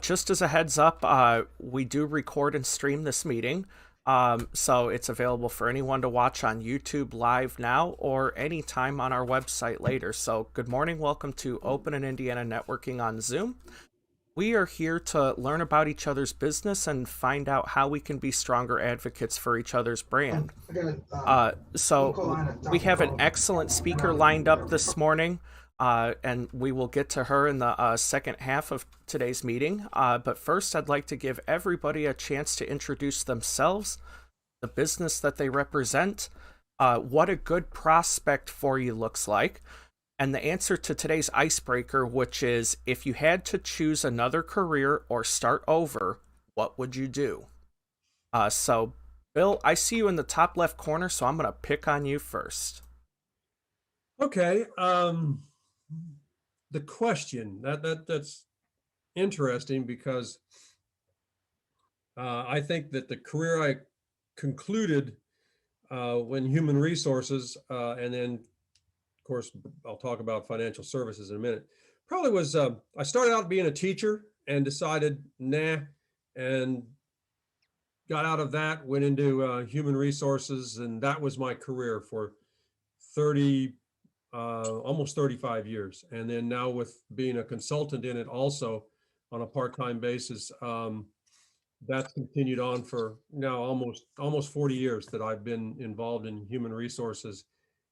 Just as a heads up, we do record and stream this meeting. So it's available for anyone to watch on YouTube live now or anytime on our website later. So, good morning. Welcome to Open in Indiana Networking on Zoom. We are here to learn about each other's business and find out how we can be stronger advocates for each other's brand. I got So Local line at we Dr. have an Cole, excellent and speaker I'll leave lined you there. up this morning, and we will get to her in the second half of today's meeting. But first, I'd like to give everybody a chance to introduce themselves, the business that they represent, what a good prospect for you looks like, and the answer to today's icebreaker, which is if you had to choose another career or start over, what would you do? So, Bill, I see you in the top left corner, so I'm going to pick on you first. Okay. The question that's interesting because I think that the career I concluded when human resources, and then of course I'll talk about financial services in a minute, probably was I started out being a teacher and decided nah, and got out of that, went into human resources, and that was my career for 30 almost 35 years. And then now with being a consultant in it also on a part-time basis, that's continued on for now almost 40 years that I've been involved in human resources,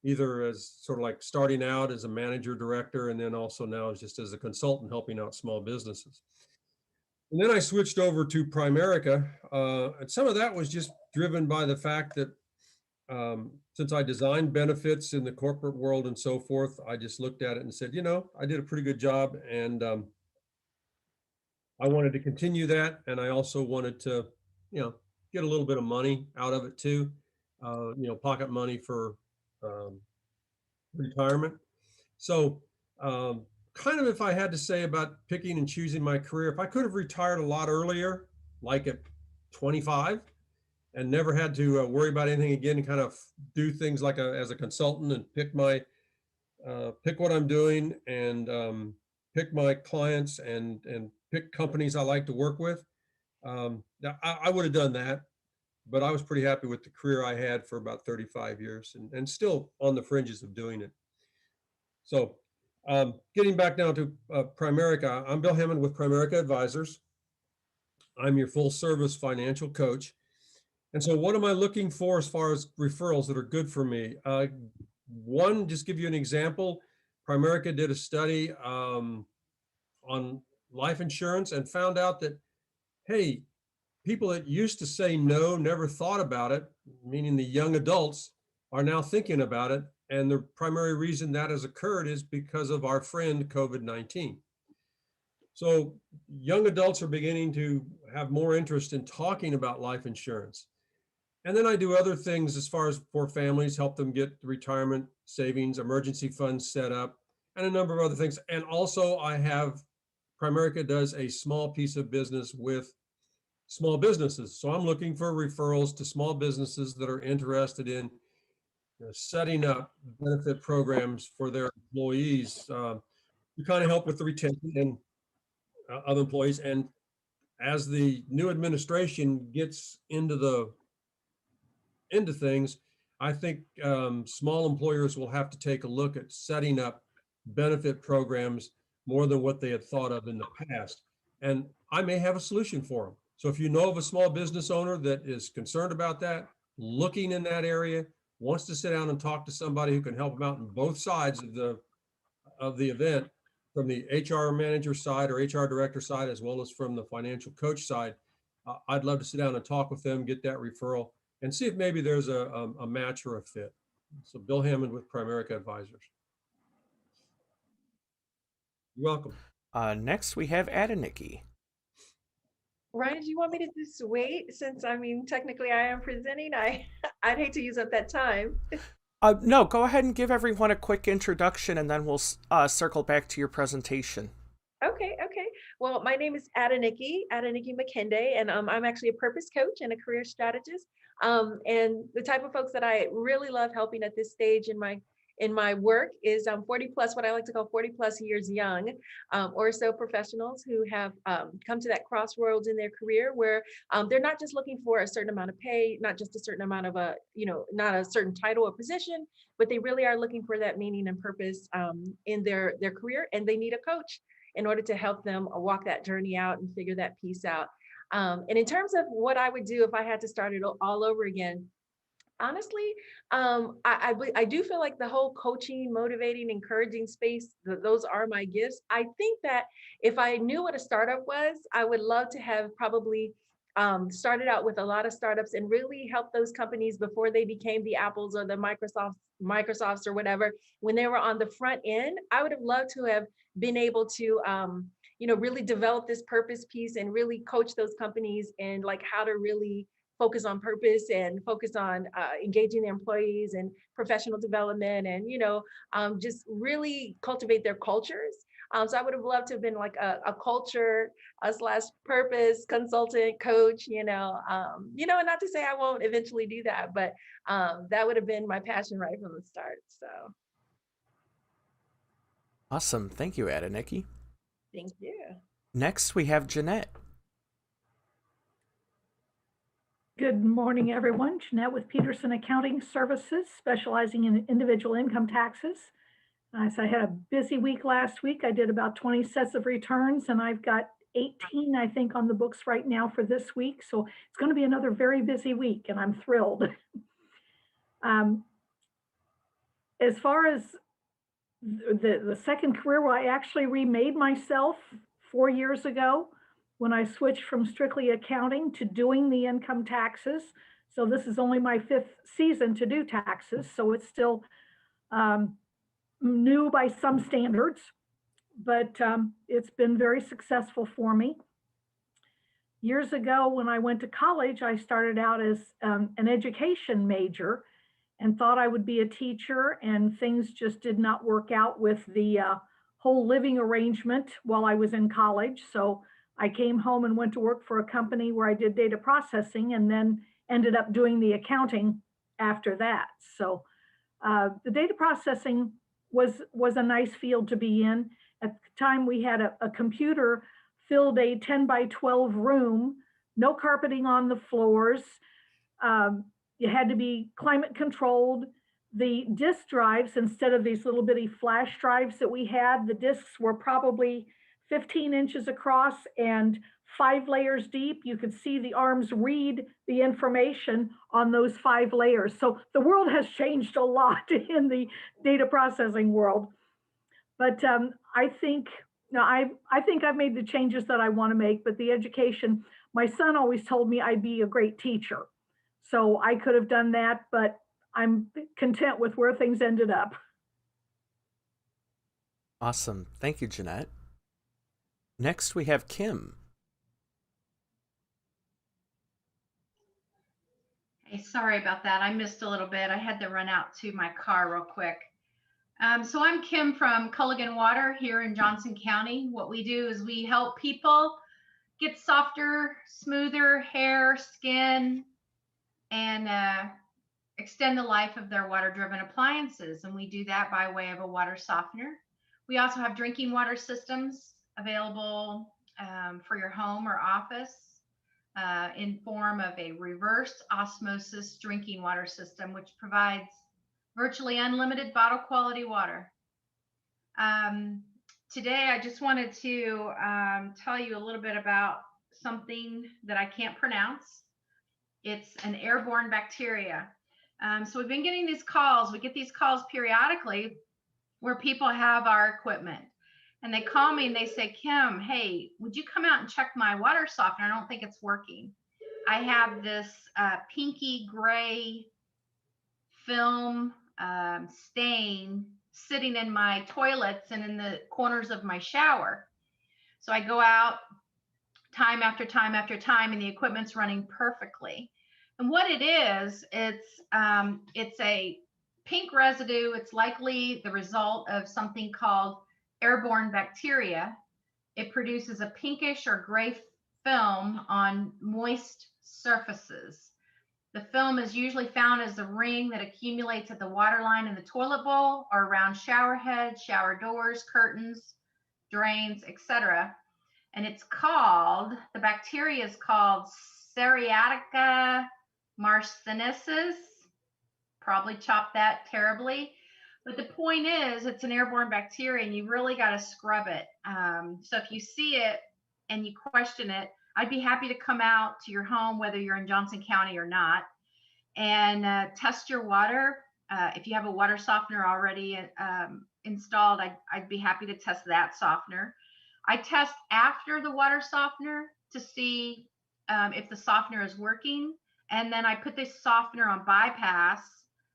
either as sort of like starting out as a manager director, and then also now just as a consultant helping out small businesses. And then I switched over to Primerica, and some of that was just driven by the fact that since I designed benefits in the corporate world and so forth, I just looked at it and said, I did a pretty good job, and I wanted to continue that, and I also wanted to, get a little bit of money out of it too, pocket money for um, retirement. So, kind of if I had to say about picking and choosing my career, if I could have retired a lot earlier, like at 25, and never had to worry about anything again, and kind of do things like as a consultant and pick what I'm doing, and pick my clients, and pick companies I like to work with. I would have done that, but I was pretty happy with the career I had for about 35 years, and still on the fringes of doing it. So getting back now to Primerica, I'm Bill Hammond with Primerica Advisors. I'm your full service financial coach. And so what am I looking for as far as referrals that are good for me? One, just give you an example. Primerica did a study on life insurance and found out that, hey, people that used to say no, never thought about it, meaning the young adults, are now thinking about it. And the primary reason that has occurred is because of our friend COVID-19. So young adults are beginning to have more interest in talking about life insurance. And then I do other things as far as for families, help them get retirement savings, emergency funds set up, and a number of other things. And also I have, Primerica does a small piece of business with small businesses. So I'm looking for referrals to small businesses that are interested in setting up benefit programs for their employees to kind of help with the retention and of employees. And as the new administration gets into things, I think small employers will have to take a look at setting up benefit programs more than what they had thought of in the past. And I may have a solution for them. So if you know of a small business owner that is concerned about that, looking in that area, wants to sit down and talk to somebody who can help them out on both sides of the event, from the HR manager side or HR director side, as well as from the financial coach side, I'd love to sit down and talk with them, get that referral, and see if maybe there's a match or a fit. So Bill Hammond with Primerica Advisors. You're welcome. Next, we have Adenike. Ryan, do you want me to just wait since technically I am presenting? I'd hate to use up that time. No, go ahead and give everyone a quick introduction, and then we'll circle back to your presentation. Okay. Well, my name is Adenike Makinde, and I'm actually a purpose coach and a career strategist. And the type of folks that I really love helping at this stage in in my work is 40 plus, what I like to call 40 plus years young, or so professionals who have come to that crossroads in their career where they're not just looking for a certain amount of pay, not just a certain amount of not a certain title or position, but they really are looking for that meaning and purpose in their career, and they need a coach in order to help them walk that journey out and figure that piece out. And in terms of what I would do if I had to start it all over again, honestly, I do feel like the whole coaching, motivating, encouraging space, those are my gifts. I think that if I knew what a startup was, I would love to have probably started out with a lot of startups and really help those companies before they became the Apples or the Microsofts or whatever. When they were on the front end, I would have loved to have been able to really develop this purpose piece and really coach those companies and like how to really focus on purpose and focus on engaging their employees and professional development and just really cultivate their cultures. So I would have loved to have been like a culture slash purpose consultant coach, and not to say I won't eventually do that, but that would have been my passion right from the start. So Awesome. Thank you, Adenike. thank you. Next, we have Jeanette. Good morning, everyone. Jeanette with Peterson Accounting Services, specializing in individual income taxes. So I had a busy week last week. I did about 20 sets of returns, and I've got 18, I think, on the books right now for this week. So it's going to be another very busy week, and I'm thrilled. As far as the second career, where I actually remade myself 4 years ago when I switched from strictly accounting to doing the income taxes. So this is only my 5th season to do taxes. So it's still new by some standards, but it's been very successful for me. Years ago, when I went to college, I started out as an education major and thought I would be a teacher, and things just did not work out with the whole living arrangement while I was in college. So I came home and went to work for a company where I did data processing and then ended up doing the accounting after that. So the data processing was a nice field to be in. At the time, we had a computer filled a 10 by 12 room, no carpeting on the floors. You had to be climate controlled. The disk drives, instead of these little bitty flash drives that we had, the disks were probably 15 inches across and 5 layers deep. You could see the arms read the information on those 5 layers. So the world has changed a lot in the data processing world. But I think I've made the changes that I want to make. But the education, my son always told me I'd be a great teacher. So I could have done that, but I'm content with where things ended up. Awesome. Thank you, Jeanette. Next, we have Kim. Hey, sorry about that. I missed a little bit. I had to run out to my car real quick. So I'm Kim from Culligan Water here in Johnson County. What we do is we help people get softer, smoother hair, skin, and extend the life of their water-driven appliances. And we do that by way of a water softener. We also have drinking water systems available for your home or office in form of a reverse osmosis drinking water system, which provides virtually unlimited bottle quality water. Today, I just wanted to tell you a little bit about something that I can't pronounce. It's an airborne bacteria. So we've been getting these calls. We get these calls periodically where people have our equipment and they call me and they say, Kim, hey, would you come out and check my water softener? I don't think it's working. I have this pinky gray film stain sitting in my toilets and in the corners of my shower. So I go out time after time after time and the equipment's running perfectly. And what it is, it's a pink residue. It's likely the result of something called airborne bacteria. It produces a pinkish or gray film on moist surfaces. The film is usually found as the ring that accumulates at the water line in the toilet bowl or around shower heads, shower doors, curtains, drains, etc. And the bacteria is called Seriatica marcinensis. Probably chopped that terribly. But the point is, it's an airborne bacteria and you really got to scrub it. So if you see it and you question it, I'd be happy to come out to your home, whether you're in Johnson County or not, and test your water. If you have a water softener already installed, I'd be happy to test that softener. I test after the water softener to see if the softener is working. And then I put this softener on bypass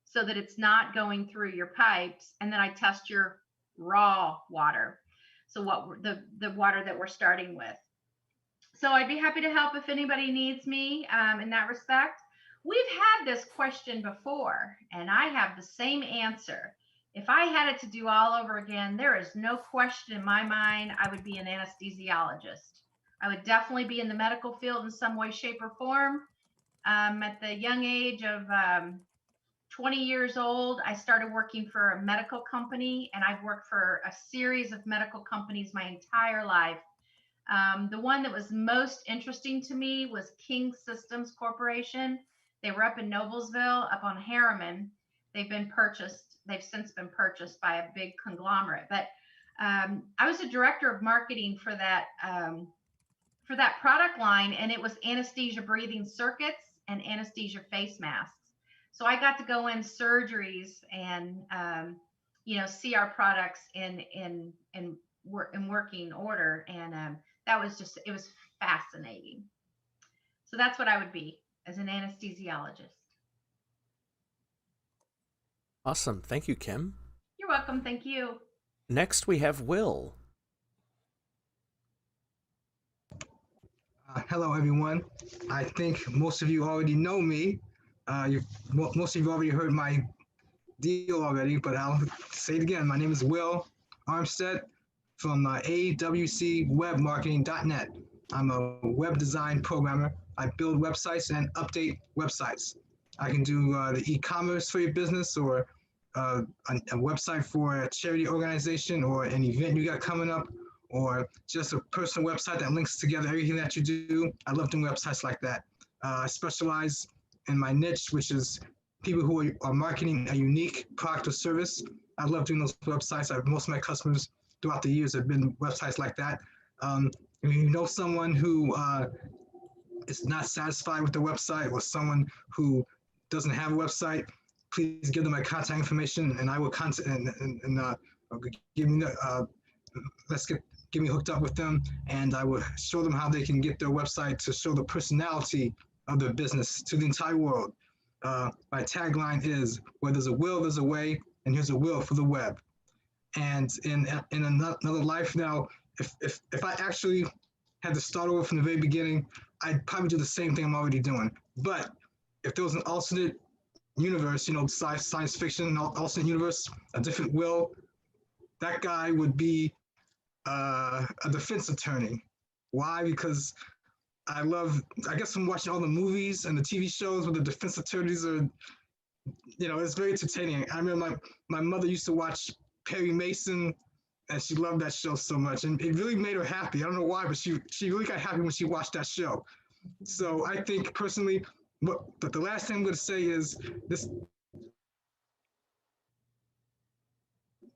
so that it's not going through your pipes. And then I test your raw water. So the water that we're starting with. So I'd be happy to help if anybody needs me in that respect. We've had this question before, and I have the same answer. If I had it to do all over again, there is no question in my mind I would be an anesthesiologist. I would definitely be in the medical field in some way, shape, or form. At the young age of 20 years old, I started working for a medical company, and I've worked for a series of medical companies my entire life. The one that was most interesting to me was King Systems Corporation. They were up in Noblesville, up on Harriman. They've since been purchased by a big conglomerate. But I was a director of marketing for that product line, and it was anesthesia breathing circuits and anesthesia face masks. So I got to go in surgeries and see our products in working order, and it was fascinating. So that's what I would be as an anesthesiologist. Awesome. Thank you, Kim. You're welcome. Thank you. Next, we have Will. Hello, everyone. I think most of you already know me. Most of you already heard my deal already, but I'll say it again. My name is Will Armstead from awcwebmarketing.net. I'm a web design programmer. I build websites and update websites. I can do the e-commerce for your business, or a website for a charity organization or an event you got coming up, or just a personal website that links together everything that you do. I love doing websites like that. I specialize in my niche, which is people who are marketing a unique product or service. I love doing those websites. Most of my customers throughout the years have been websites like that. If you know someone who is not satisfied with the website, or someone who doesn't have a website, please give them my contact information, and I will contact get me hooked up with them, and I will show them how they can get their website to show the personality of their business to the entire world. My tagline is, where there's a will, there's a way, and here's a will for the web. And in another life now, if I actually had to start over from the very beginning, I'd probably do the same thing I'm already doing. But if there was an alternate universe, science fiction, an alternate universe, a different will, that guy would be a defense attorney. Why? Because I guess I'm watching all the movies and the TV shows where the defense attorneys are, it's very entertaining. I remember my mother used to watch Perry Mason, and she loved that show so much, and it really made her happy. I don't know why, but she really got happy when she watched that show. So I think personally, but the last thing I'm going to say is this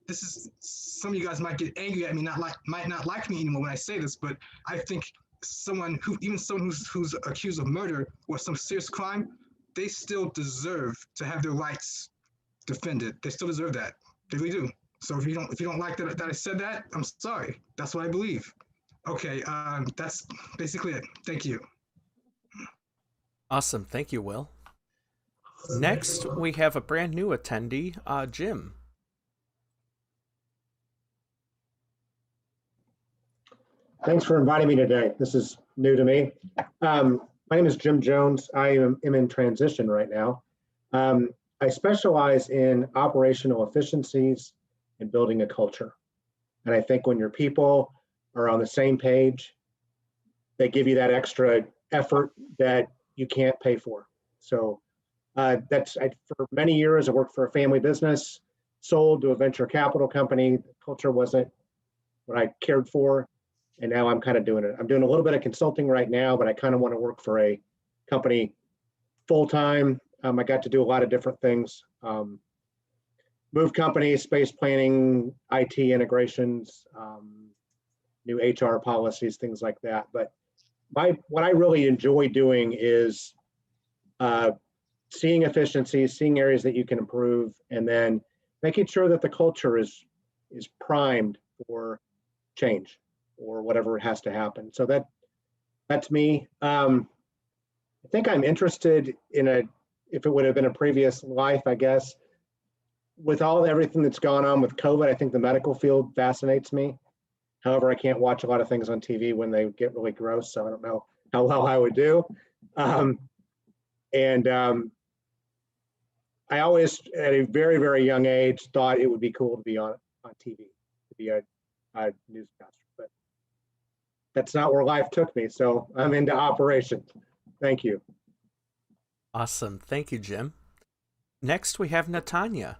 is, some of you guys might get angry at me, might not like me anymore when I say this, but I think someone who's accused of murder or some serious crime, they still deserve to have their rights defended. They still deserve that. They really do. So if you don't like that I said that, I'm sorry. That's what I believe. Okay, that's basically it. Thank you. Awesome. Thank you, Will. Next, we have a brand new attendee, Jim. Thanks for inviting me today. This is new to me. My name is Jim Jones. I am in transition right now. I specialize in operational efficiencies and building a culture. And I think when your people are on the same page, they give you that extra effort that you can't pay for. So For many years, I worked for a family business, sold to a venture capital company. The culture wasn't what I cared for. And now I'm kind of doing it. I'm doing a little bit of consulting right now, but I kind of want to work for a company full time. I got to do a lot of different things. Move companies, space planning, IT integrations, new HR policies, things like that. But what I really enjoy doing is seeing efficiencies, seeing areas that you can improve, and then making sure that the culture is primed for change or whatever has to happen. So that's me. I think I'm interested in if it would have been a previous life, I guess, with everything that's gone on with COVID, I think the medical field fascinates me. However, I can't watch a lot of things on TV when they get really gross, so I don't know how well I would do. I always, at a very, very young age, thought it would be cool to be on TV, to be a newscaster. But that's not where life took me, so I'm into operations. Thank you. Awesome. Thank you, Jim. Next, we have Natanya.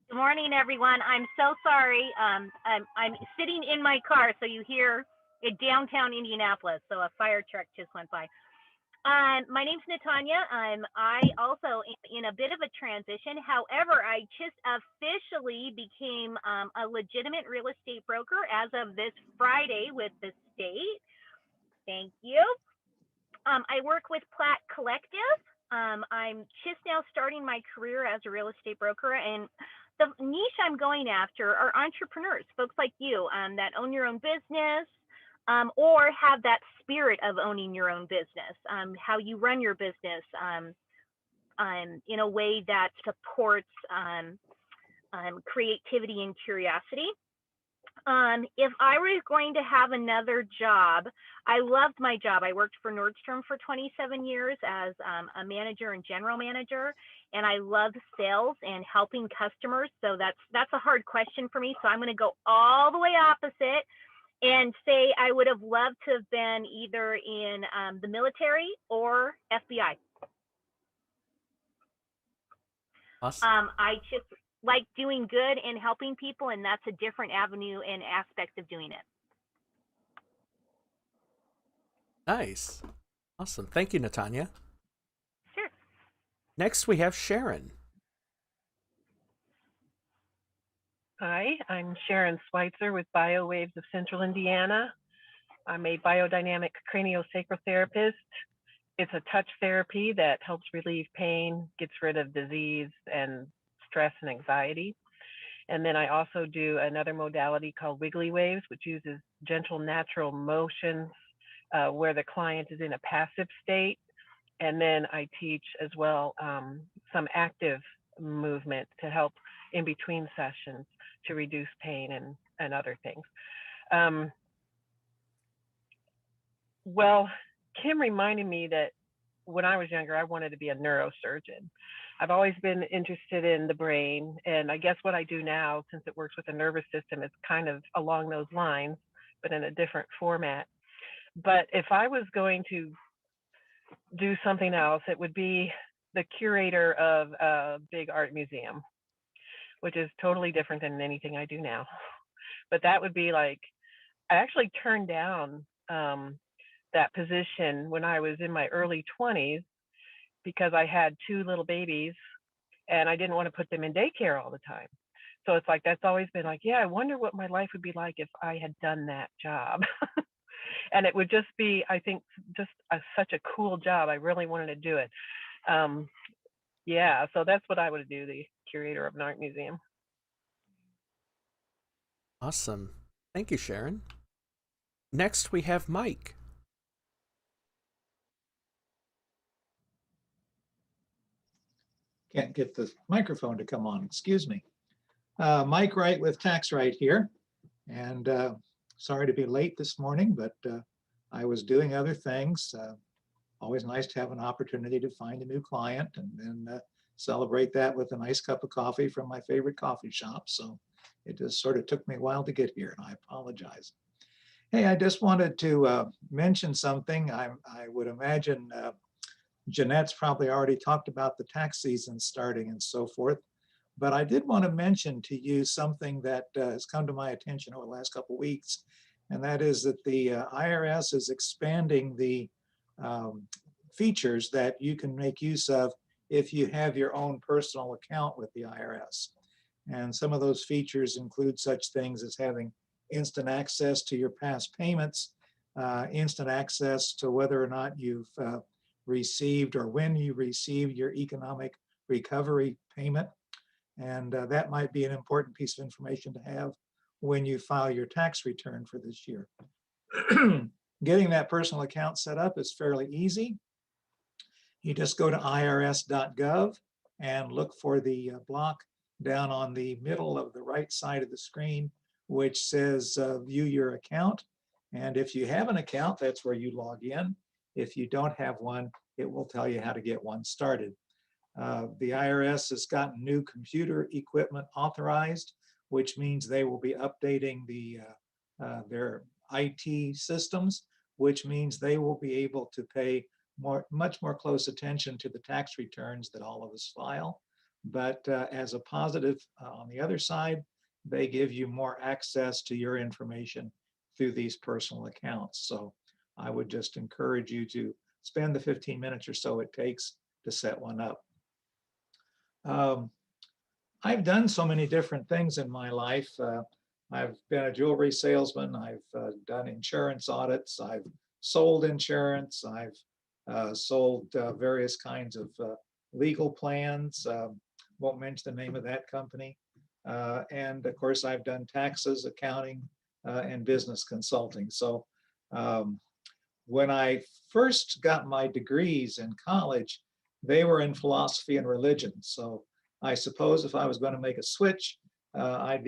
Good morning, everyone. I'm so sorry. I'm sitting in my car, so you hear it downtown Indianapolis. So a fire truck just went by. My name's Natanya. I also am in a bit of a transition. However, I just officially became a legitimate real estate broker as of this Friday with the state. Thank you. I work with Platt Collective. I'm just now starting my career as a real estate broker, and the niche I'm going after are entrepreneurs, folks like you that own your own business or have that spirit of owning your own business, how you run your business in a way that supports creativity and curiosity. If I were going to have another job, I loved my job. I worked for Nordstrom for 27 years as a manager and general manager, and I love sales and helping customers. So that's a hard question for me. So I'm going to go all the way opposite and say I would have loved to have been either in the military or FBI. Awesome. I just like doing good and helping people, and that's a different avenue and aspect of doing it. Nice. Awesome. Thank you, Natanya. Sure. Next, we have Sharon. Hi, I'm Sharon Schweitzer with BioWaves of Central Indiana. I'm a biodynamic craniosacral therapist. It's a touch therapy that helps relieve pain, gets rid of disease and stress and anxiety. And then I also do another modality called Wiggly Waves, which uses gentle, natural motions where the client is in a passive state. And then I teach as well some active movement to help in between sessions to reduce pain and other things. Well, Kim reminded me that when I was younger, I wanted to be a neurosurgeon. I've always been interested in the brain, and I guess what I do now, since it works with the nervous system, is kind of along those lines, but in a different format. But if I was going to do something else, it would be the curator of a big art museum, which is totally different than anything I do now. But that would be like, I actually turned down that position when I was in my early 20s because I had 2 little babies and I didn't want to put them in daycare all the time. So it's like, that's always been like, yeah, I wonder what my life would be like if I had done that job. And it would just be, I think, just such a cool job. I really wanted to do it. Yeah, so that's what I would do, the curator of an art museum. Awesome. Thank you, Sharon. Next, we have Mike. Can't get the microphone to come on, excuse me. Mike Wright with Tax Right here. And sorry to be late this morning, but I was doing other things. Always nice to have an opportunity to find a new client and then celebrate that with a nice cup of coffee from my favorite coffee shop. So it just sort of took me a while to get here, and I apologize. Hey, I just wanted to mention something. I would imagine Jeanette's probably already talked about the tax season starting and so forth. But I did want to mention to you something that has come to my attention over the last couple of weeks, and that is that the IRS is expanding the features that you can make use of if you have your own personal account with the IRS. And some of those features include such things as having instant access to your past payments, instant access to whether or not you've received or when you received your economic recovery payment. And that might be an important piece of information to have when you file your tax return for this year. Getting that personal account set up is fairly easy. You just go to irs.gov and look for the block down on the middle of the right side of the screen, which says view your account. And if you have an account, that's where you log in. If you don't have one, it will tell you how to get one started. The IRS has gotten new computer equipment authorized, which means they will be updating their IT systems, which means they will be able to pay much more close attention to the tax returns that all of us file. But as a positive on the other side, they give you more access to your information through these personal accounts. So I would just encourage you to spend the 15 minutes or so it takes to set one up. I've done so many different things in my life. I've been a jewelry salesman. I've done insurance audits. I've sold insurance. I've sold various kinds of legal plans. Won't mention the name of that company. And of course, I've done taxes, accounting, and business consulting. So when I first got my degrees in college, they were in philosophy and religion. So I suppose if I was going to make a switch, I'd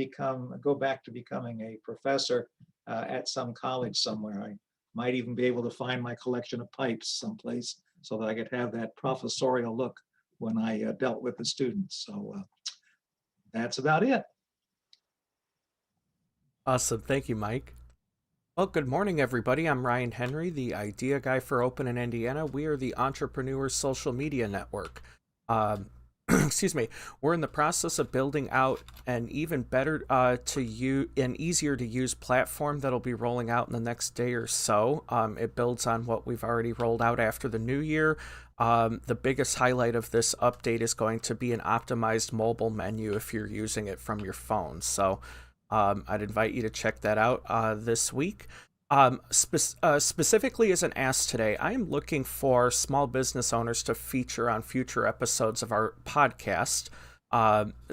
go back to becoming a professor at some college somewhere. I might even be able to find my collection of pipes someplace so that I could have that professorial look when I dealt with the students. So that's about it. Awesome. Thank you, Mike. Well, good morning, everybody. I'm Ryan Henry, the idea guy for Open in Indiana. We are the Entrepreneur Social Media Network. Excuse me. We're in the process of building out an even better and easier to use platform that'll be rolling out in the next day or so. It builds on what we've already rolled out after the new year. The biggest highlight of this update is going to be an optimized mobile menu if you're using it from your phone. So I'd invite you to check that out this week. Specifically as an ask today, I am looking for small business owners to feature on future episodes of our podcast.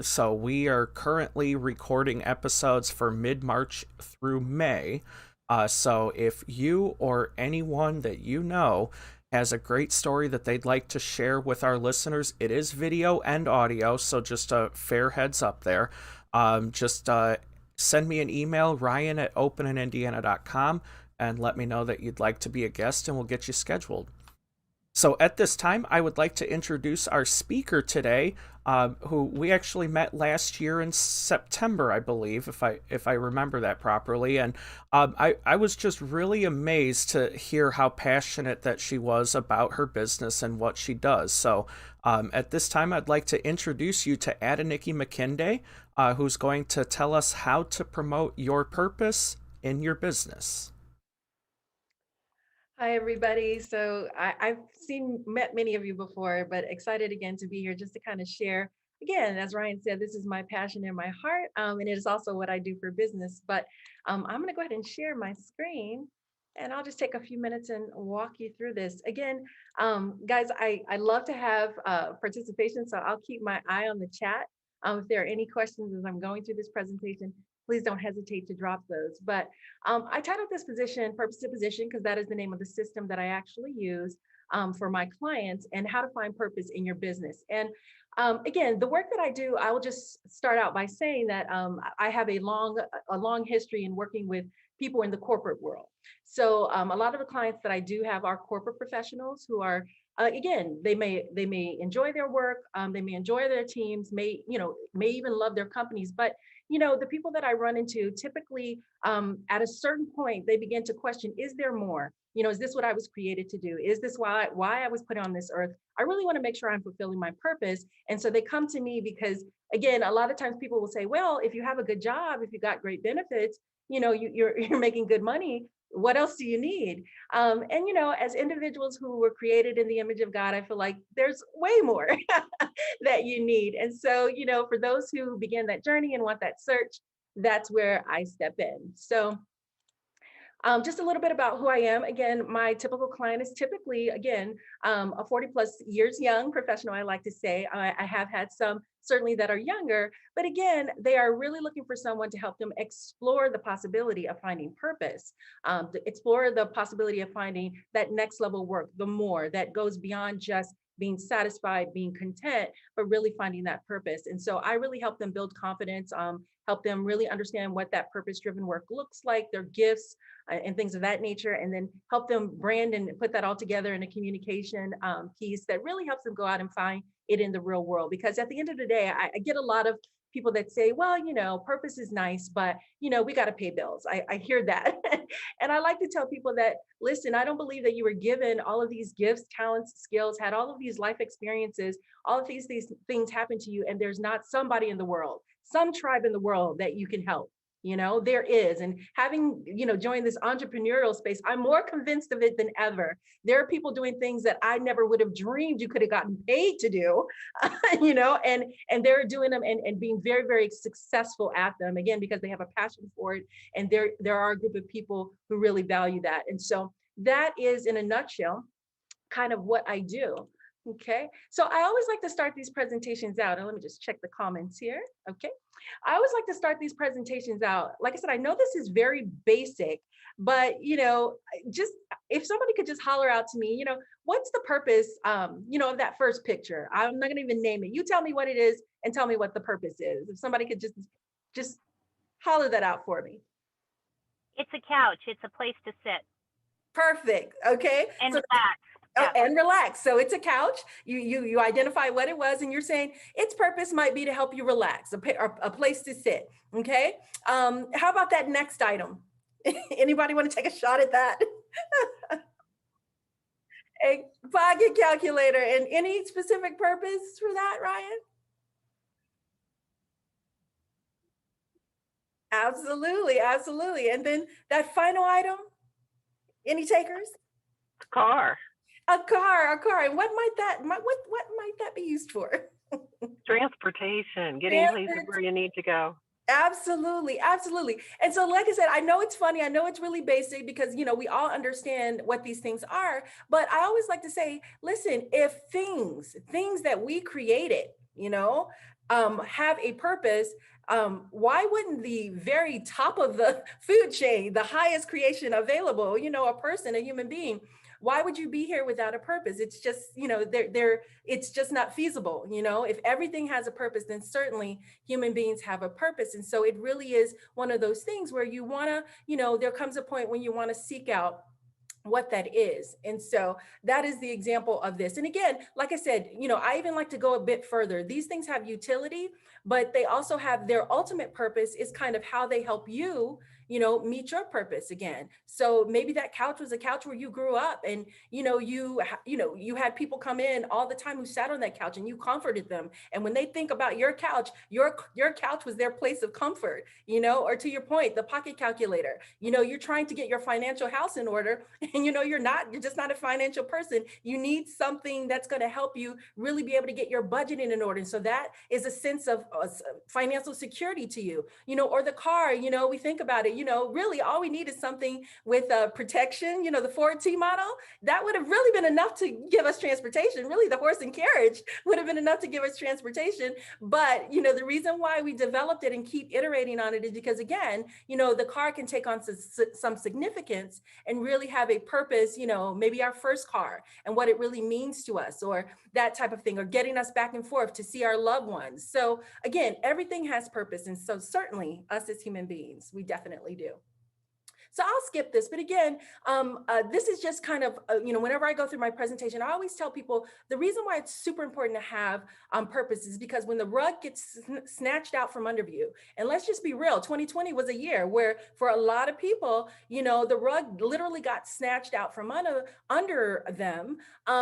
So we are currently recording episodes for mid-March through May. So if you or anyone that you know has a great story that they'd like to share with our listeners, it is video and audio, so just a fair heads up there. Send me an email, ryan@openindiana.com, and let me know that you'd like to be a guest, and we'll get you scheduled. So at this time, I would like to introduce our speaker today, who we actually met last year in September, I believe, if I remember that properly. And I was just really amazed to hear how passionate that she was about her business and what she does. So at this time, I'd like to introduce you to Adenike Makinde, who's going to tell us how to promote your purpose in your business. Hi, everybody. So I've met many of you before, but excited again to be here just to kind of share. Again, as Ryan said, this is my passion and my heart, and it is also what I do for business. But I'm going to go ahead and share my screen, and I'll just take a few minutes and walk you through this. Again, guys, I love to have participation, so I'll keep my eye on the chat. If there are any questions as I'm going through this presentation, please don't hesitate to drop those. But I titled this position Purpose to Position because that is the name of the system that I actually use for my clients, and how to find purpose in your business. And again, the work that I do, I will just start out by saying that I have a long history in working with people in the corporate world. So a lot of the clients that I do have are corporate professionals who are again, they may enjoy their work, they may enjoy their teams, may even love their companies, but the people that I run into typically, at a certain point, they begin to question: is there more? Is this what I was created to do? Is this why I was put on this earth? I really want to make sure I'm fulfilling my purpose. And so they come to me because, again, a lot of times people will say, well, if you have a good job, if you got great benefits, you're making good money, what else do you need? And as individuals who were created in the image of God, I feel like there's way more that you need. And so, for those who begin that journey and want that search, that's where I step in. So just a little bit about who I am. Again, my typical client is typically, again, a 40 plus years young professional, I like to say. I have had some certainly that are younger, but again, they are really looking for someone to help them explore the possibility of finding purpose, to explore the possibility of finding that next level work, the more that goes beyond just being satisfied, being content, but really finding that purpose. And so I really help them build confidence, help them really understand what that purpose-driven work looks like, their gifts, and things of that nature, and then help them brand and put that all together in a communication piece that really helps them go out and find it in the real world. Because at the end of the day, I get a lot of people that say, well, purpose is nice, but we got to pay bills. I hear that. And I like to tell people that, listen, I don't believe that you were given all of these gifts, talents, skills, had all of these life experiences, all of these things happen to you, and there's not somebody in the world, some tribe in the world that you can help. There is. And having, joined this entrepreneurial space, I'm more convinced of it than ever. There are people doing things that I never would have dreamed you could have gotten paid to do, and they're doing them and being very, very successful at them, again, because they have a passion for it. And there are a group of people who really value that. And so that is, in a nutshell, kind of what I do. Okay, so I always like to start these presentations out, and let me just check the comments here. Okay, I always like to start these presentations out. Like I said, I know this is very basic, but just if somebody could just holler out to me, what's the purpose, of that first picture? I'm not gonna even name it. You tell me what it is and tell me what the purpose is. If somebody could just holler that out for me. It's a couch. It's a place to sit Perfect. Okay. and So relax. Oh, Yeah. and relax. So it's a couch. You identify what it was, and you're saying its purpose might be to help you relax, a place to sit. Okay. How about that next item? Anybody want to take a shot at that? A pocket calculator. And any specific purpose for that, Ryan? Absolutely, absolutely. And then that final item. Any takers? Car, A car. And what might that be used for? transportation, getting places where you need to go. Absolutely, absolutely. And so, like I said, I know it's funny. I know it's really basic because, we all understand what these things are. But I always like to say, listen, if things that we created, have a purpose, why wouldn't the very top of the food chain, the highest creation available, a person, a human being, why would you be here without a purpose? It's just, it's just not feasible. If everything has a purpose, then certainly human beings have a purpose. And so it really is one of those things where you want to, there comes a point when you want to seek out what that is. And so that is the example of this. And again, like I said, I even like to go a bit further. These things have utility, but they also have their ultimate purpose is kind of how they help you, meet your purpose again. So maybe that couch was a couch where you grew up, and you had people come in all the time who sat on that couch and you comforted them. And when they think about your couch, your couch was their place of comfort, or to your point, the pocket calculator, you're trying to get your financial house in order, and you're just not a financial person. You need something that's going to help you really be able to get your budgeting in order. And so that is a sense of financial security to you, or the car, we think about it, really all we need is something with protection, the Ford T model. That would have really been enough to give us transportation. Really, the horse and carriage would have been enough to give us transportation. But, the reason why we developed it and keep iterating on it is because, again, the car can take on some significance and really have a purpose, maybe our first car and what it really means to us, or that type of thing, or getting us back and forth to see our loved ones. So again, everything has purpose. And so certainly us as human beings, we definitely do. So I'll skip this. But again, this is just kind of, whenever I go through my presentation, I always tell people the reason why it's super important to have purpose is because when the rug gets snatched out from under you, and let's just be real, 2020 was a year where for a lot of people, the rug literally got snatched out from under them.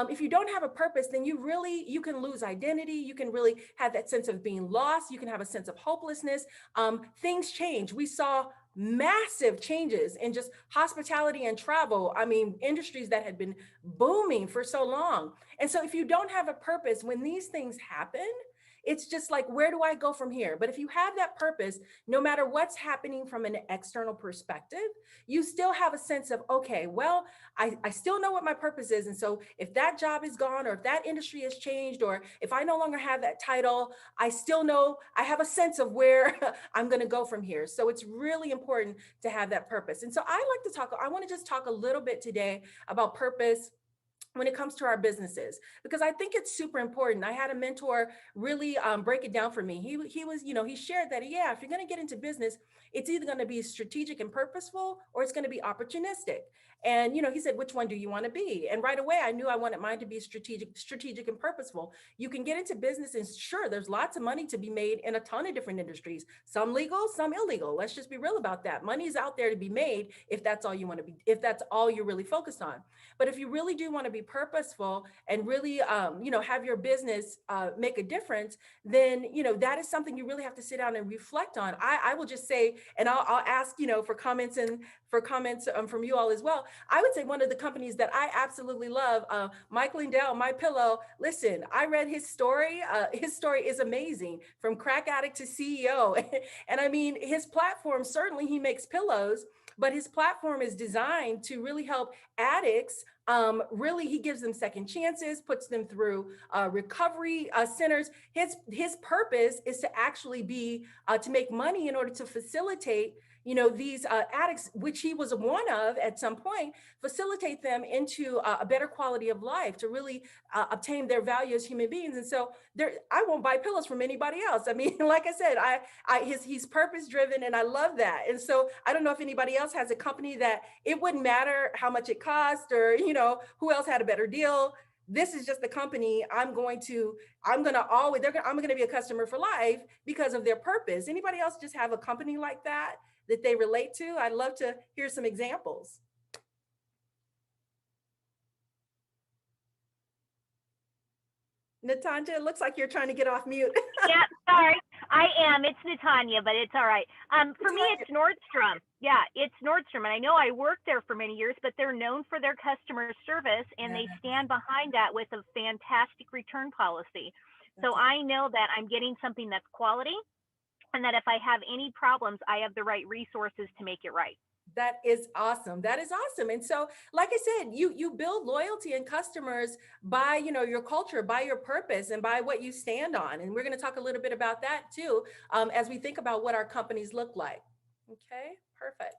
If you don't have a purpose, then you can lose identity. You can really have that sense of being lost. You can have a sense of hopelessness. Things change. We saw massive changes in just hospitality and travel. I mean, industries that had been booming for so long. And so if you don't have a purpose, when these things happen, it's just like, where do I go from here? But if you have that purpose, no matter what's happening from an external perspective, you still have a sense of, okay, well, I still know what my purpose is. And so if that job is gone, or if that industry has changed, or if I no longer have that title, I still know I have a sense of where I'm going to go from here. So it's really important to have that purpose. And so I want to just talk a little bit today about purpose when it comes to our businesses, because I think it's super important. I had a mentor really break it down for me. He shared that, yeah, if you're going to get into business, it's either going to be strategic and purposeful, or it's going to be opportunistic. And, he said, which one do you want to be? And right away, I knew I wanted mine to be strategic and purposeful. You can get into business, and sure, there's lots of money to be made in a ton of different industries, some legal, some illegal. Let's just be real about that. Money's out there to be made if that's all you want to be, if that's all you're really focused on. But if you really do want to be purposeful and really, have your business make a difference, then, that is something you really have to sit down and reflect on. I will just say, and I'll ask, for comments from you all as well. I would say one of the companies that I absolutely love, Mike Lindell, My Pillow. Listen, I read his story. His story is amazing, from crack addict to CEO. And I mean, his platform, certainly he makes pillows, but his platform is designed to really help addicts. Really, he gives them second chances, puts them through recovery centers. His purpose is to actually be to make money in order to facilitate these addicts, which he was one of at some point, facilitate them into a better quality of life, to really obtain their value as human beings. And so I won't buy pillows from anybody else. I mean, like I said, he's purpose driven, and I love that. And so I don't know if anybody else has a company that it wouldn't matter how much it cost, or who else had a better deal. This is just the company I'm going to be a customer for life because of their purpose. Anybody else just have a company like that they relate to? I'd love to hear some examples. Natanja, it looks like you're trying to get off mute. Yeah, sorry. I am. It's Natanya, but it's all right. For me, it's Nordstrom. Yeah, it's Nordstrom. And I know I worked there for many years, but they're known for their customer service, and they stand behind that with a fantastic return policy. So I know that I'm getting something that's quality, and that if I have any problems, I have the right resources to make it right. That is awesome. That is awesome. And so, like I said, you build loyalty in customers by, your culture, by your purpose, and by what you stand on. And we're going to talk a little bit about that too, as we think about what our companies look like. Okay, perfect.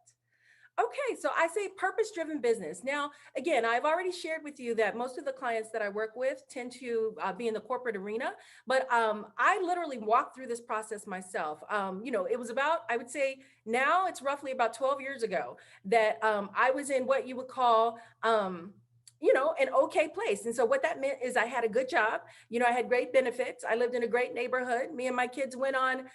Okay, so I say purpose-driven business. Now, again, I've already shared with you that most of the clients that I work with tend to be in the corporate arena, but I literally walked through this process myself. It was about, I would say now it's roughly about 12 years ago that I was in what you would call an okay place. And so what that meant is I had a good job. I had great benefits. I lived in a great neighborhood. Me and my kids went on,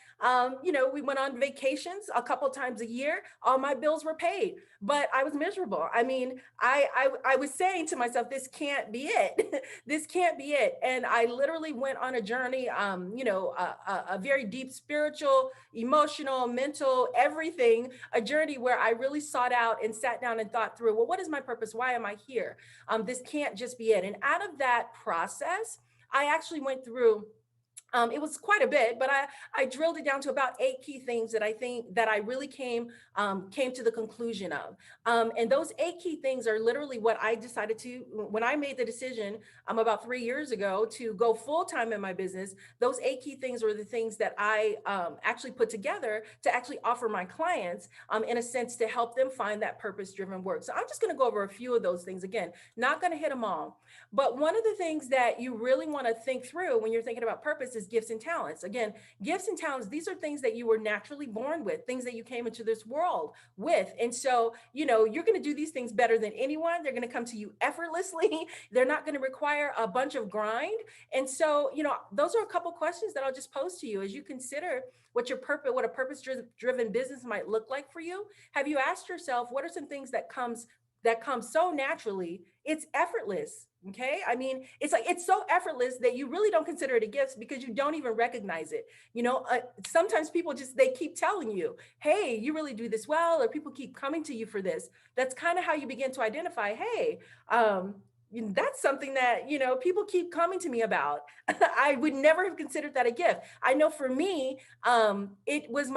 we went on vacations a couple times a year. All my bills were paid, but I was miserable. I mean, I was saying to myself, this can't be it. This can't be it. And I literally went on a journey, a very deep spiritual, emotional, mental, everything, a journey where I really sought out and sat down and thought through, well, what is my purpose? Why am I here? This can't just be it. And out of that process, I actually went through, it was quite a bit, but I drilled it down to about 8 key things that I think that I really came to the conclusion of. And those 8 key things are literally what I decided to, when I made the decision about 3 years ago to go full-time in my business. Those 8 key things were the things that I actually put together to actually offer my clients, in a sense, to help them find that purpose-driven work. So I'm just going to go over a few of those things. Again, not going to hit them all. But one of the things that you really want to think through when you're thinking about purpose is gifts and talents. Again, gifts and talents, these are things that you were naturally born with, things that you came into this world with. And so, you're going to do these things better than anyone. They're going to come to you effortlessly. They're not going to require a bunch of grind. And so, those are a couple questions that I'll just pose to you as you consider what a purpose-driven business might look like for you. Have you asked yourself, what are some things that come so naturally? It's effortless. Okay. I mean, it's so effortless that you really don't consider it a gift because you don't even recognize it. Sometimes people they keep telling you, hey, you really do this well, or people keep coming to you for this. That's kind of how you begin to identify, hey, that's something that, people keep coming to me about. I would never have considered that a gift. I know for me, it was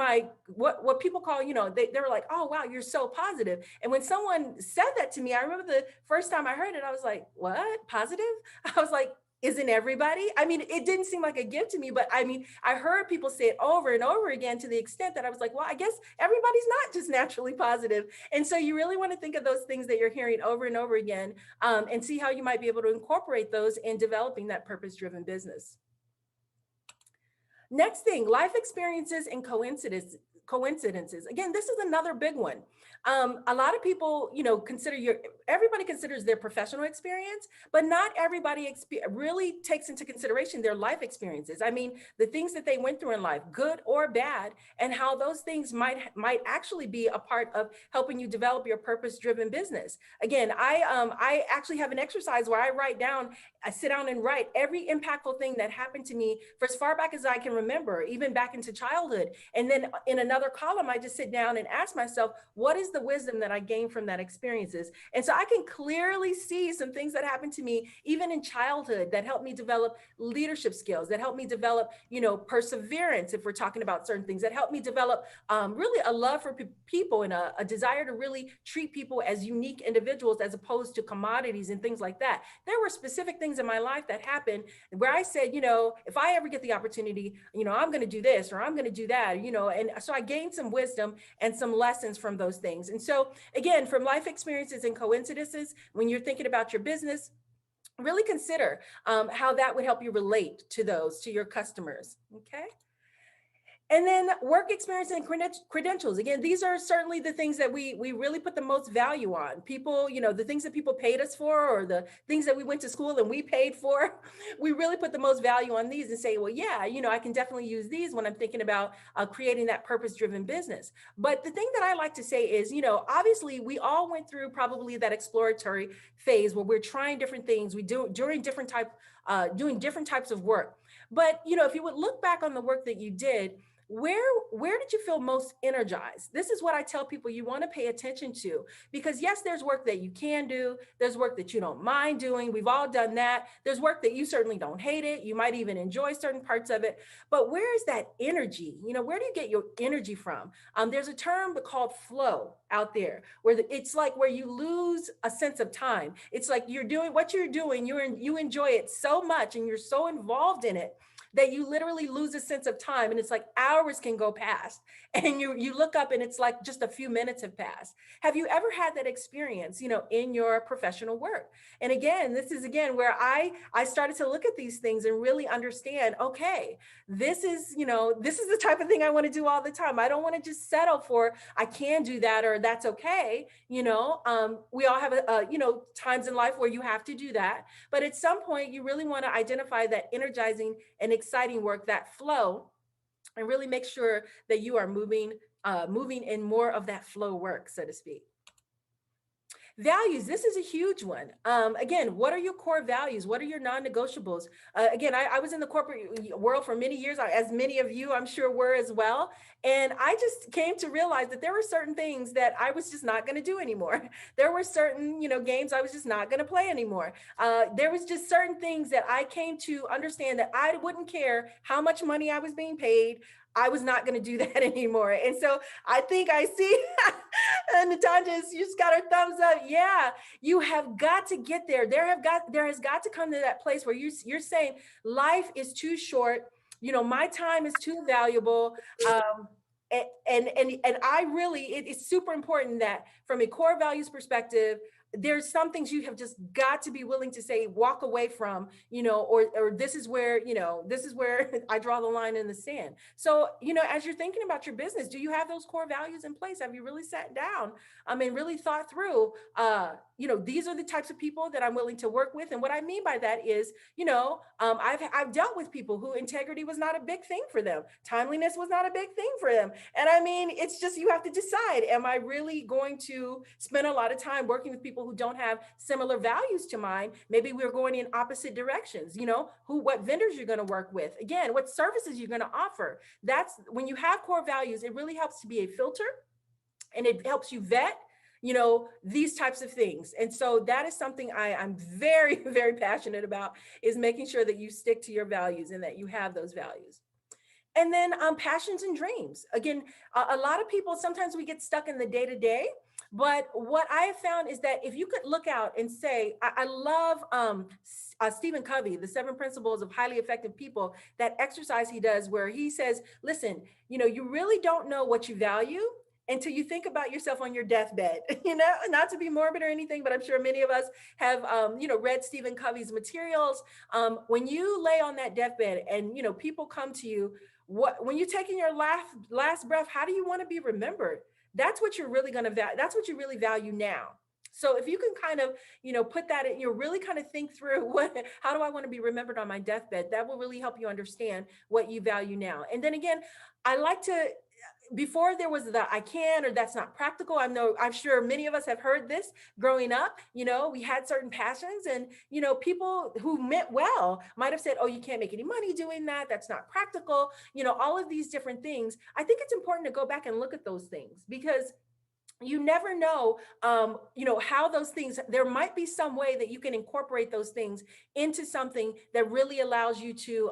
what people call, they were like, oh, wow, you're so positive. And when someone said that to me, I remember the first time I heard it, I was like, what? Positive? I was like, isn't everybody? I mean, it didn't seem like a gift to me, but I mean, I heard people say it over and over again to the extent that I was like, well, I guess everybody's not just naturally positive. And so you really want to think of those things that you're hearing over and over again, and see how you might be able to incorporate those in developing that purpose-driven business. Next thing, life experiences and coincidences. Again, this is another big one. A lot of people, everybody considers their professional experience, but not everybody really takes into consideration their life experiences. I mean, the things that they went through in life, good or bad, and how those things might actually be a part of helping you develop your purpose-driven business. Again, I actually have an exercise where I sit down and write every impactful thing that happened to me for as far back as I can remember, even back into childhood. And then in another column, I just sit down and ask myself, what is the wisdom that I gained from that experiences? And so I can clearly see some things that happened to me, even in childhood, that helped me develop leadership skills, that helped me develop, perseverance, if we're talking about certain things, that helped me develop really a love for people and a desire to really treat people as unique individuals as opposed to commodities and things like that. There were specific things in my life that happened where I said, if I ever get the opportunity, I'm going to do this or I'm going to do that, and so I gained some wisdom and some lessons from those things. And so again, from life experiences and coincidences, when you're thinking about your business, really consider how that would help you relate to your customers. Okay. And then work experience and credentials. Again, these are certainly the things that we really put the most value on. People, the things that people paid us for, or the things that we went to school and we paid for, we really put the most value on these and say, well, yeah, I can definitely use these when I'm thinking about creating that purpose-driven business. But the thing that I like to say is, obviously we all went through probably that exploratory phase where we're trying different things, doing different types of work. But, if you would look back on the work that you did, where did you feel most energized? This is what I tell people you want to pay attention to, because yes, there's work that you can do. There's work that you don't mind doing. We've all done that. There's work that you certainly don't hate it. You might even enjoy certain parts of it, but where is that energy? Where do you get your energy from? There's a term called flow out there where it's like where you lose a sense of time. It's like you're doing what you're doing. You enjoy it so much and you're so involved in it that you literally lose a sense of time. And it's like hours can go past and you look up and it's like just a few minutes have passed. Have you ever had that experience, in your professional work? And again, this is where I started to look at these things and really understand, okay, this is the type of thing I want to do all the time. I don't want to just settle for, I can do that, or that's okay. We all have, times in life where you have to do that. But at some point you really want to identify that energizing and exciting work, that flow, and really make sure that you are moving in more of that flow work, so to speak. Values, this is a huge one. Again, what are your core values? What are your non-negotiables? Again, I was in the corporate world for many years, as many of you I'm sure were as well. And I just came to realize that there were certain things that I was just not going to do anymore. There were certain, games I was just not going to play anymore. There was just certain things that I came to understand that I wouldn't care how much money I was being paid. I was not going to do that anymore. And so I think I see, and Natanja, you just got her thumbs up. Yeah, you have got to get there. There has got to come to that place where you're saying life is too short. My time is too valuable. And I really, it's super important that from a core values perspective, there's some things you have just got to be willing to say, walk away from, or this is where, this is where I draw the line in the sand. So, as you're thinking about your business, do you have those core values in place? Have you really sat down, and really thought through, these are the types of people that I'm willing to work with. And what I mean by that is, I've dealt with people who integrity was not a big thing for them. Timeliness was not a big thing for them. And I mean, it's just, you have to decide, am I really going to spend a lot of time working with people who don't have similar values to mine? Maybe we're going in opposite directions, what vendors you're going to work with, again, what services you're going to offer. That's when you have core values, it really helps to be a filter, and it helps you vet these types of things. And so that is something I'm very, very passionate about, is making sure that you stick to your values and that you have those values. And then passions and dreams. Again, a lot of people, sometimes we get stuck in the day-to-day, but what I have found is that if you could look out and say, I love Stephen Covey, the 7 Principles of Highly Effective People, that exercise he does where he says, listen, you really don't know what you value until you think about yourself on your deathbed, not to be morbid or anything, but I'm sure many of us have, read Stephen Covey's materials. When you lay on that deathbed and, people come to you, when you're taking your last breath, how do you want to be remembered? That's what you're really going to value. That's what you really value now. So if you can kind of, put that in, really kind of think through how do I want to be remembered on my deathbed? That will really help you understand what you value now. And then again, I like to, before there was the I can or that's not practical. I'm sure many of us have heard this growing up. We had certain passions, and people who meant well might have said, oh, you can't make any money doing that. That's not practical. All of these different things. I think it's important to go back and look at those things, because you never know, how those things, there might be some way that you can incorporate those things into something that really allows you to,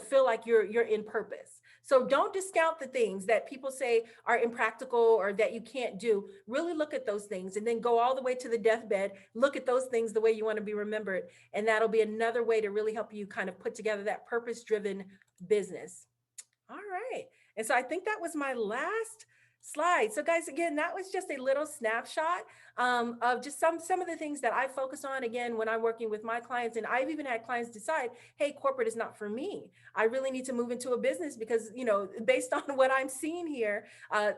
feel like you're in purpose. So don't discount the things that people say are impractical or that you can't do. Really look at those things, and then go all the way to the deathbed. Look at those things the way you want to be remembered. And that'll be another way to really help you kind of put together that purpose-driven business. All right. And so I think that was my last slide. So guys, again, that was just a little snapshot of just some of the things that I focus on, again, when I'm working with my clients. And I've even had clients decide, hey, corporate is not for me. I really need to move into a business because, based on what I'm seeing here, I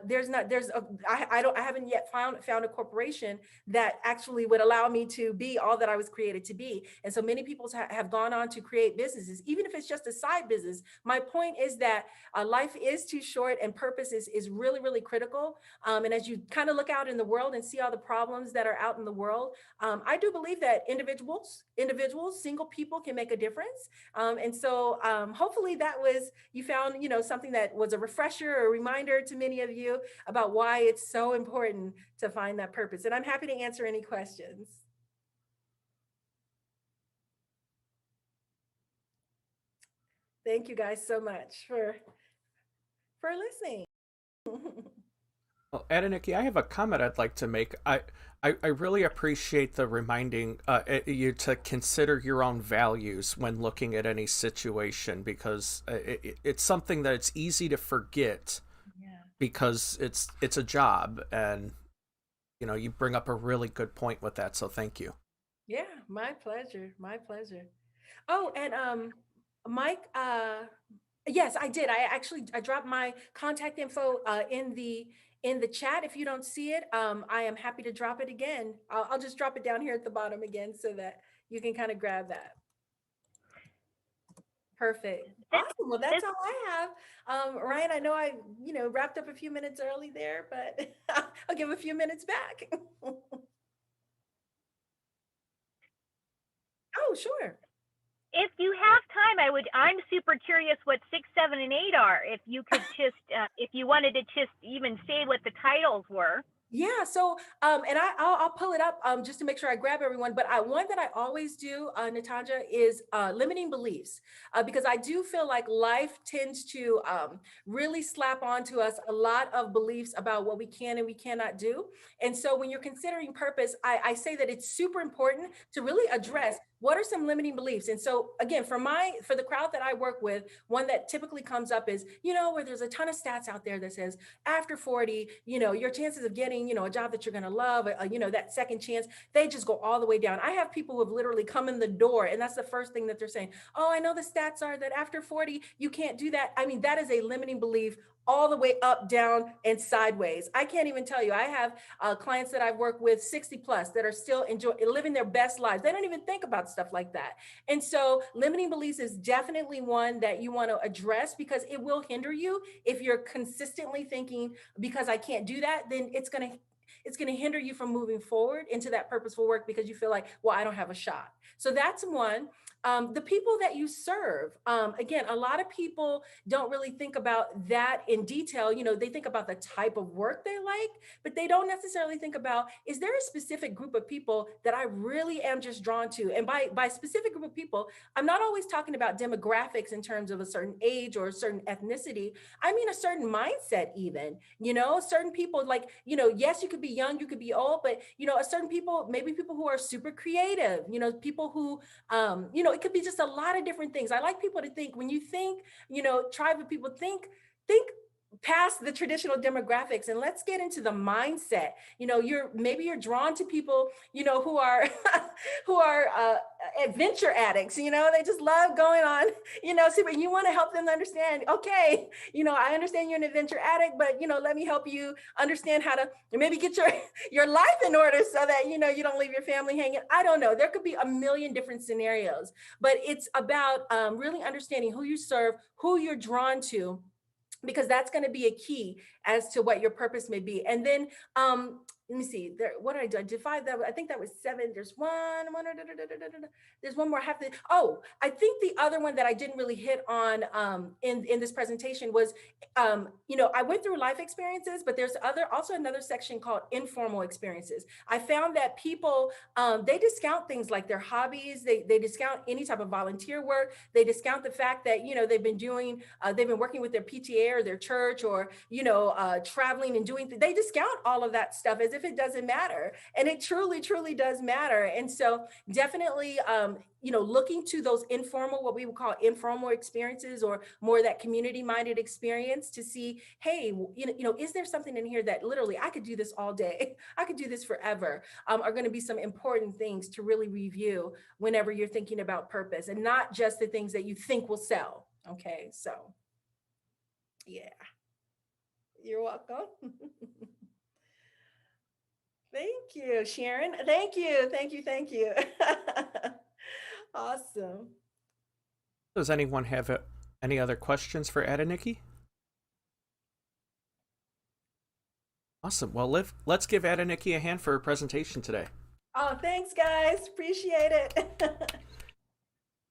haven't yet found a corporation that actually would allow me to be all that I was created to be. And so many people have gone on to create businesses, even if it's just a side business. My point is that life is too short, and purpose is really, really critical. And as you kind of look out in the world and see all the problems that are out in the world, I do believe that individuals, single people can make a difference. And so hopefully you found, something that was a refresher or a reminder to many of you about why it's so important to find that purpose. And I'm happy to answer any questions. Thank you guys so much for listening. Well, Adenike, I have a comment I'd like to make. I really appreciate the reminding you to consider your own values when looking at any situation, because it's something that it's easy to forget. Yeah. Because it's a job, and you bring up a really good point with that. So thank you. Yeah, my pleasure. My pleasure. Oh, and Mike, yes, I did. I dropped my contact info in the chat. If you don't see it, I am happy to drop it again. I'll just drop it down here at the bottom again so that you can kind of grab that. Perfect. Awesome. Well, that's all I have. Ryan, I know I, wrapped up a few minutes early there, but I'll give a few minutes back. Oh, sure. If you have time, I'm super curious what 6, 7, and 8 are. If you could just, if you wanted to just even say what the titles were. Yeah, so and I'll pull it up just to make sure I grab everyone. But one that I always do, Natanja, is limiting beliefs, because I do feel like life tends to really slap onto us a lot of beliefs about what we can and we cannot do. And so when you're considering purpose, I say that it's super important to really address what are some limiting beliefs? And so again, for the crowd that I work with, one that typically comes up is, where there's a ton of stats out there that says after 40, your chances of getting, a job that you're going to love, that second chance, they just go all the way down. I have people who have literally come in the door, and that's the first thing that they're saying. Oh, I know the stats are that after 40, you can't do that. I mean, that is a limiting belief all the way up, down, and sideways. I can't even tell you. I have clients that I've worked with 60 plus that are still living their best lives. They don't even think about stuff like that. And so limiting beliefs is definitely one that you want to address, because it will hinder you if you're consistently thinking, because I can't do that, then it's going to hinder you from moving forward into that purposeful work, because you feel like, well, I don't have a shot. So that's one. The people that you serve, again, a lot of people don't really think about that in detail. They think about the type of work they like, but they don't necessarily think about, is there a specific group of people that I really am just drawn to? And by specific group of people, I'm not always talking about demographics in terms of a certain age or a certain ethnicity. I mean, a certain mindset even, certain people like, yes, you could be young, you could be old, but, a certain people, maybe people who are super creative, people who, it could be just a lot of different things. I like people to think, when you think, tribe of people, think past the traditional demographics, and let's get into the mindset. You're drawn to people, who are who are adventure addicts. They just love going on, but you want to help them understand, okay, I understand you're an adventure addict, but let me help you understand how to maybe get your life in order, so that you don't leave your family hanging. I don't know, there could be a million different scenarios, but it's about really understanding who you serve, who you're drawn to, because that's going to be a key as to what your purpose may be. And then let me see there, what did I do? I defined that. I think that was 7. There's there's one more. I think the other one that I didn't really hit on in this presentation was, I went through life experiences, but there's also another section called informal experiences. I found that people, they discount things like their hobbies. They discount any type of volunteer work. They discount the fact that, they've been working with their PTA or their church, or, traveling and doing, they discount all of that stuff as if it doesn't matter. And it truly, truly does matter. And so definitely, looking to those what we would call informal experiences, or more that community-minded experience, to see, hey, is there something in here that literally I could do this all day, I could do this forever, are going to be some important things to really review whenever you're thinking about purpose, and not just the things that you think will sell. Okay, so yeah, you're welcome. Thank you, Sharon. Thank you. Awesome. Does anyone have any other questions for Adenike? Awesome. Well, let's give Adenike a hand for her presentation today. Oh, thanks, guys. Appreciate it.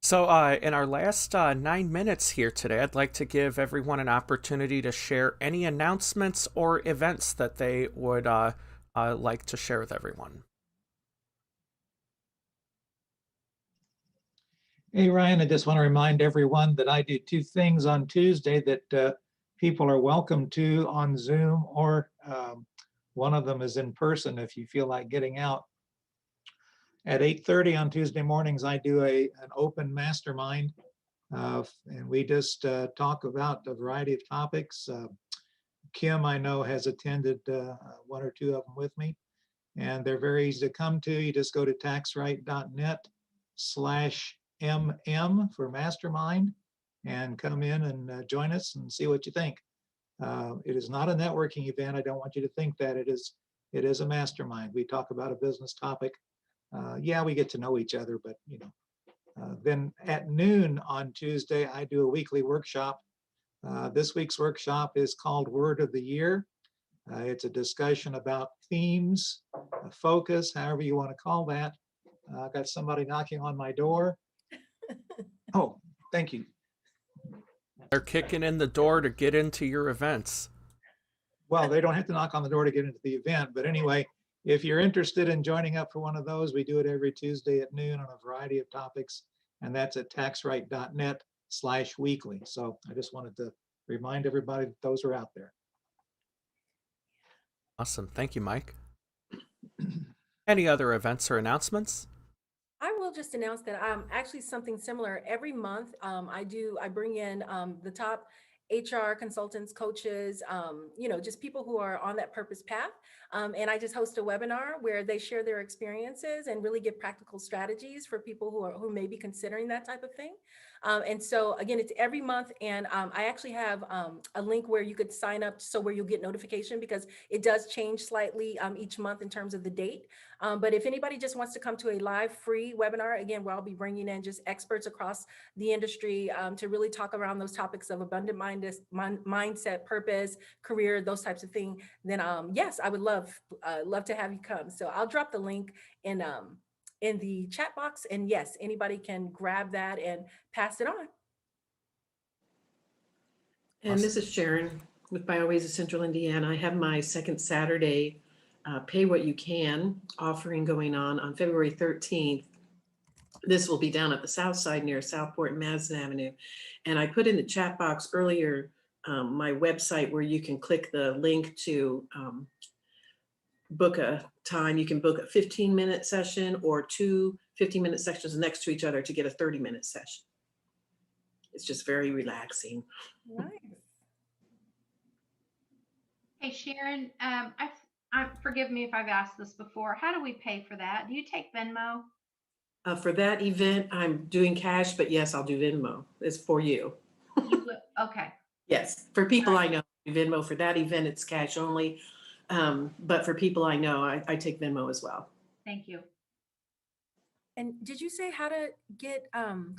So in our last 9 minutes here today, I'd like to give everyone an opportunity to share any announcements or events that they would like to share with everyone. Hey, Ryan, I just want to remind everyone that I do 2 things on Tuesday that people are welcome to on Zoom, or one of them is in person if you feel like getting out. At 8:30 on Tuesday mornings, I do an open mastermind, and we just talk about a variety of topics. Kim, I know, has attended 1 or 2 of them with me, and they're very easy to come to. You just go to taxright.net/MM for mastermind, and come in and join us and see what you think. It is not a networking event. I don't want you to think that. It is a mastermind. We talk about a business topic. Yeah, we get to know each other, but then at noon on Tuesday, I do a weekly workshop. This week's workshop is called Word of the Year. It's a discussion about themes, focus, however you want to call that. I've got somebody knocking on my door. Oh, thank you. They're kicking in the door to get into your events. Well, they don't have to knock on the door to get into the event, but anyway, if you're interested in joining up for one of those, we do it every Tuesday at noon on a variety of topics, and that's at taxright.net/weekly. So I just wanted to remind everybody that those are out there. Awesome. Thank you, Mike. Any other events or announcements? I will will just announce that actually something similar every month. I bring in the top HR consultants, coaches, just people who are on that purpose path. And I just host a webinar where they share their experiences and really give practical strategies for people who may be considering that type of thing. And so again, it's every month, and I actually have a link where you could sign up, so where you'll get notification, because it does change slightly each month in terms of the date. But if anybody just wants to come to a live free webinar, again, where I'll be bringing in just experts across the industry to really talk around those topics of abundant mindset, purpose, career, those types of things, then yes, I would love to have you come. So I'll drop the link in the chat box, and yes, anybody can grab that and pass it on. And this is Sharon with Bioways of Central Indiana. I have my second Saturday Pay What You Can offering going on February 13th. This will be down at the south side near Southport and Madison Avenue. And I put in the chat box earlier my website where you can click the link to book a time. You can book a 15-minute session or two 15-minute sessions next to each other to get a 30-minute session. It's just very relaxing. Nice. Hey, Sharon, forgive me if I've asked this before. How do we pay for that? Do you take Venmo? For that event, I'm doing cash, but yes, I'll do Venmo. It's for you. Okay. Yes, for people I know, Venmo. For that event, it's cash only. But for people I know, I take Venmo as well. Thank you. And did you say how to get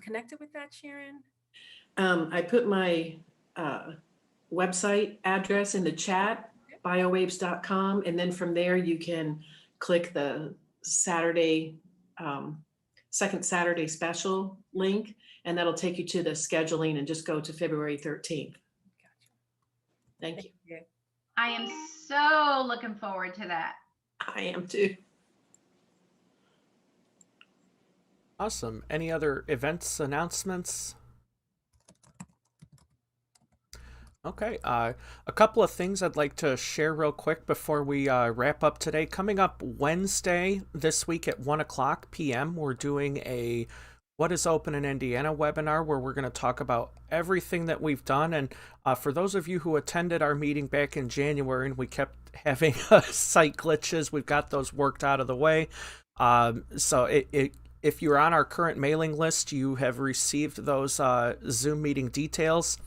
connected with that, Sharon? I put my website address in the chat, biowaves.com, and then from there you can click the Saturday, second Saturday special link, and that'll take you to the scheduling, and just go to February 13th. Gotcha. Thank you. I am so looking forward to that. I am too. Awesome. Any other events, announcements? Okay, a couple of things I'd like to share real quick before we wrap up today. Coming up Wednesday this week at 1:00 p.m., we're doing a What is Open in Indiana webinar where we're going to talk about everything that we've done. And for those of you who attended our meeting back in January and we kept having site glitches, we've got those worked out of the way. So if you're on our current mailing list, you have received those Zoom meeting details.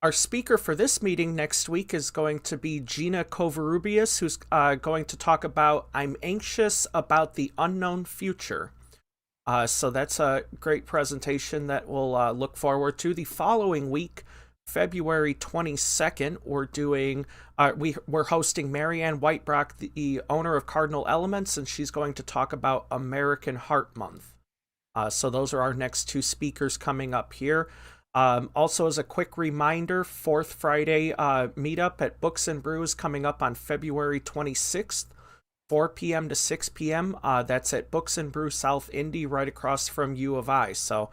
Our speaker for this meeting next week is going to be Gina Covarrubias, who's going to talk about I'm Anxious About the Unknown Future. So that's a great presentation that we'll look forward to. The following week, February 22nd, we're hosting Marianne Whitebrock, the owner of Cardinal Elements, and she's going to talk about American Heart Month. So those are our next two speakers coming up here. Also, as a quick reminder, Fourth Friday meetup at Books and Brews coming up on February 26th, 4 p.m. to 6 p.m. That's at Books and Brew South Indy, right across from U of I. So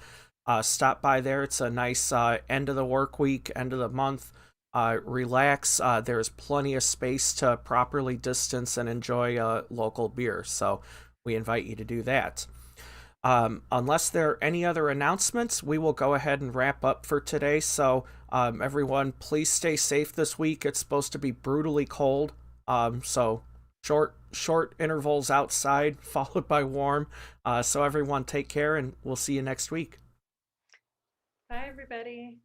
stop by there. It's a nice end of the work week, end of the month. Relax. There's plenty of space to properly distance and enjoy local beer. So we invite you to do that. Unless there are any other announcements, we will go ahead and wrap up for today. So everyone, please stay safe this week. It's supposed to be brutally cold. So short intervals outside followed by warm. So everyone take care, and we'll see you next week. Bye, everybody.